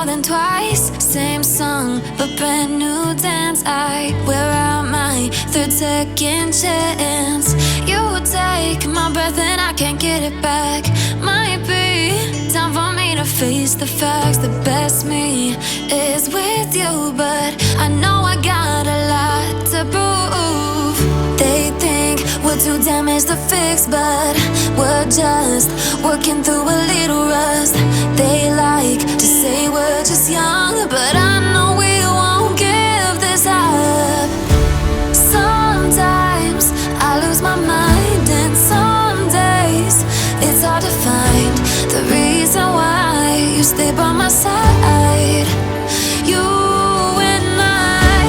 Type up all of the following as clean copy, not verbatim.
more than twice. Same song, but brand new dance. I wear out my third second chance. You take my breath and I can't get it back. Might be time for me to face the facts. The best me is with you, but I know I got a lot to prove. They think we're too damaged to fix, but we're just working through a little rust. They like to say we're just young, but I know we won't give this up. Sometimes I lose my mind, and some days it's hard to find the reason why you stay by my side. You and I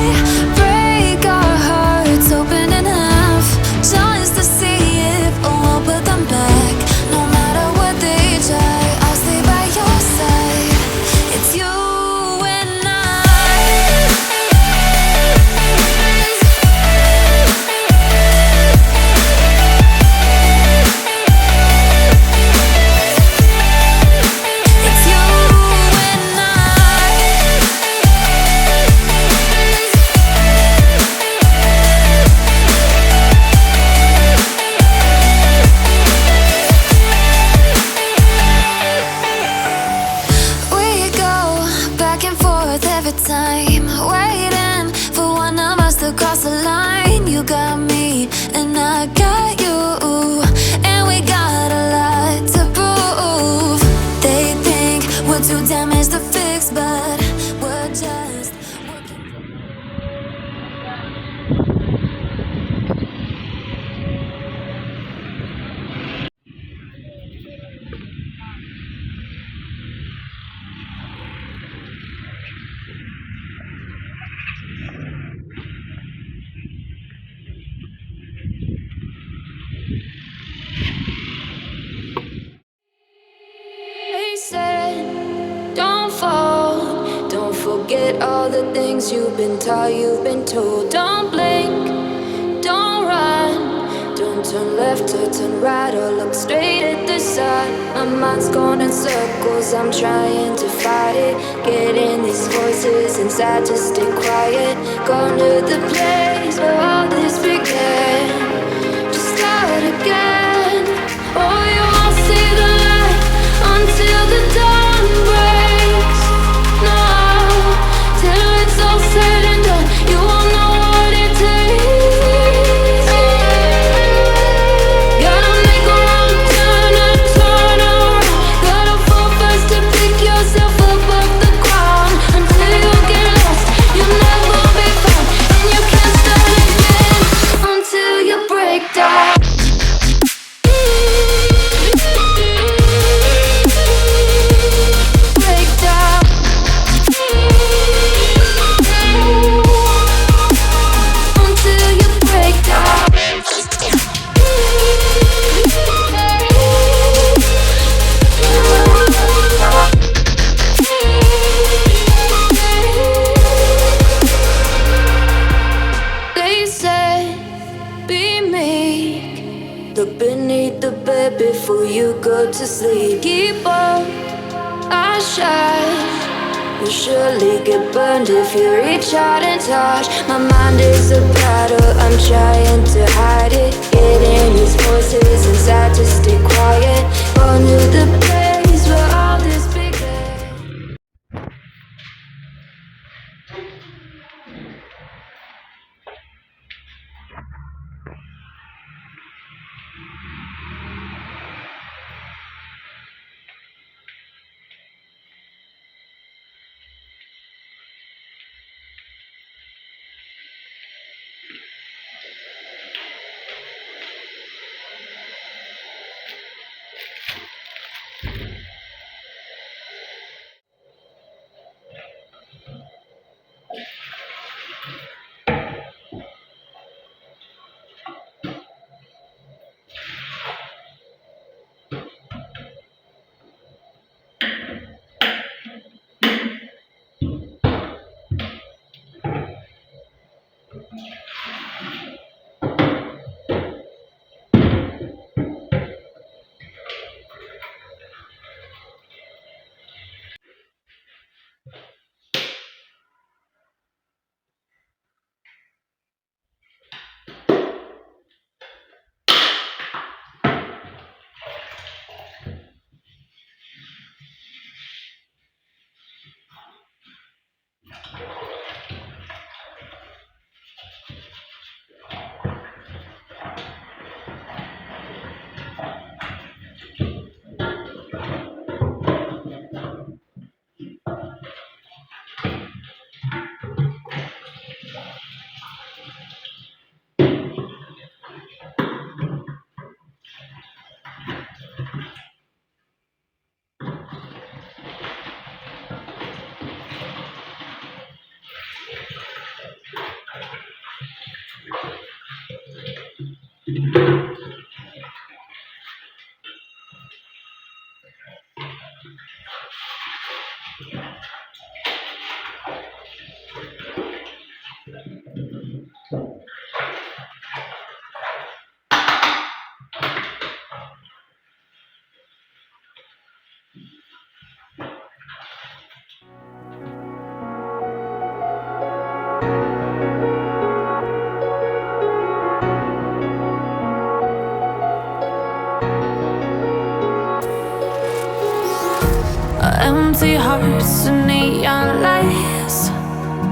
break our hearts open in half, just to see if we'll put them back. No matter what they try, I'll stay by your side. It's you and I. It's you and I. We go back and forth every time, waiting for one of us to cross the line. You got me and I got you, and we got a lot to prove. They think we're too damaged to fix, but we're just working. They said, don't fall, don't forget all the things you've been taught, you've been told. Don't blink, don't run, don't turn left or turn right or look straight at the sun. My mind's going in circles, I'm trying to fight it. Getting these voices inside to stay quiet. Going to the place where all this began. Just start again. Oh, you won't see the light until the dawn breaks. No, till it's all said and done, you won't know what it takes. Gotta make a wrong turn and turn around. Gotta fall fast to pick yourself up off the ground. Until you get lost, you'll never be found, and you can't start again until you break down. Break down. Until you break down. They say, be meek. Look beneath the bed before you go to sleep. Keep on, I shine. You'll surely get burned if you reach out and touch. My mind is a battle, I'm trying to hide it. Getting these voices inside to stay quiet. Going to the place where all this began. Empty hearts and neon lights,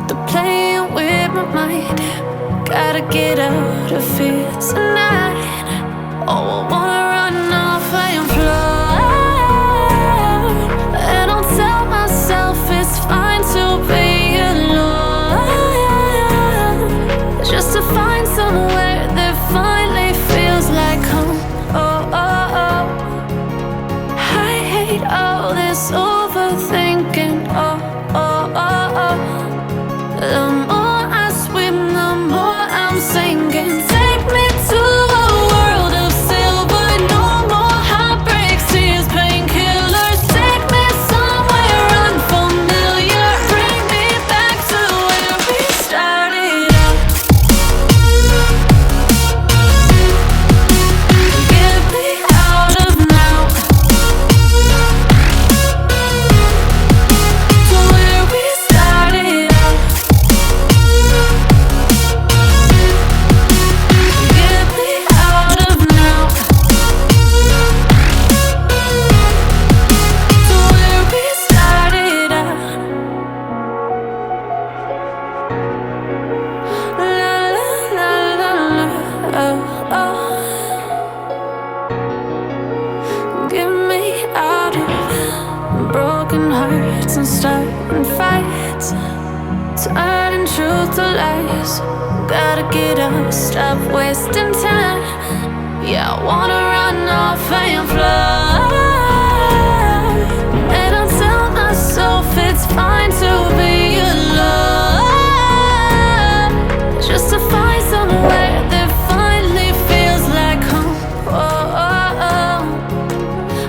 they're playing with my mind. Gotta get out of here tonight. Oh, I wanna run off and fly, and I'll tell myself it's fine to be alone, just to find somewhere that finally feels like home. Oh, oh, oh. I hate all this overthinking. Oh, oh, oh, oh. The more I swim, the more I'm sinking. Take me to a world of silver. No more heartbreaks, tears, painkillers. Take me somewhere unfamiliar. Bring me back to where we started out. Get me out of now, to where we started out. Get me out of now, to where we started out. La la la la la, oh, oh. Get me out of broken hearts and starting fights, turning truth to lies. Gotta get up, stop wasting time. Yeah, I wanna run off and fly, and I'll tell myself it's fine to be alone, just to find somewhere that finally feels like home. Oh, oh, oh.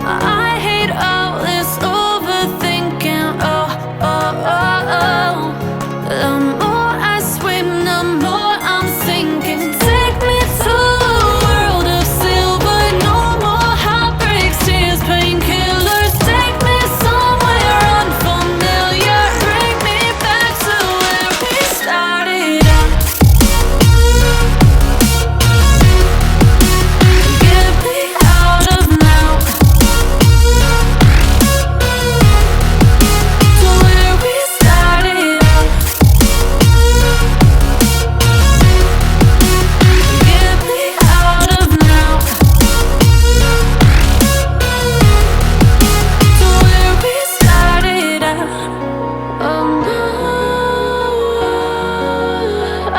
I hate all this overthinking. Oh, oh, oh, oh. The more I swim, the more I'm sinking. Take me to a world of silver. No more heartbreaks, tears, painkillers. Take me somewhere unfamiliar. Bring me back to where we started out. Get me out of now, to where we started out. Get me out of now, to where we started out. Oh no, oh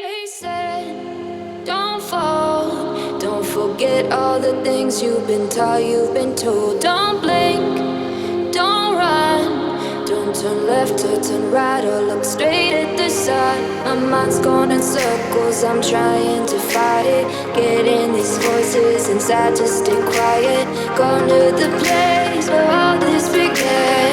They said, don't fall, don't forget all the things you've been taught, you've been told. Don't blink, don't run, don't turn left or turn right or look straight at the sun. My mind's going in circles, I'm trying to fight it. Getting these voices inside to stay quiet. Gone to the place where all this began.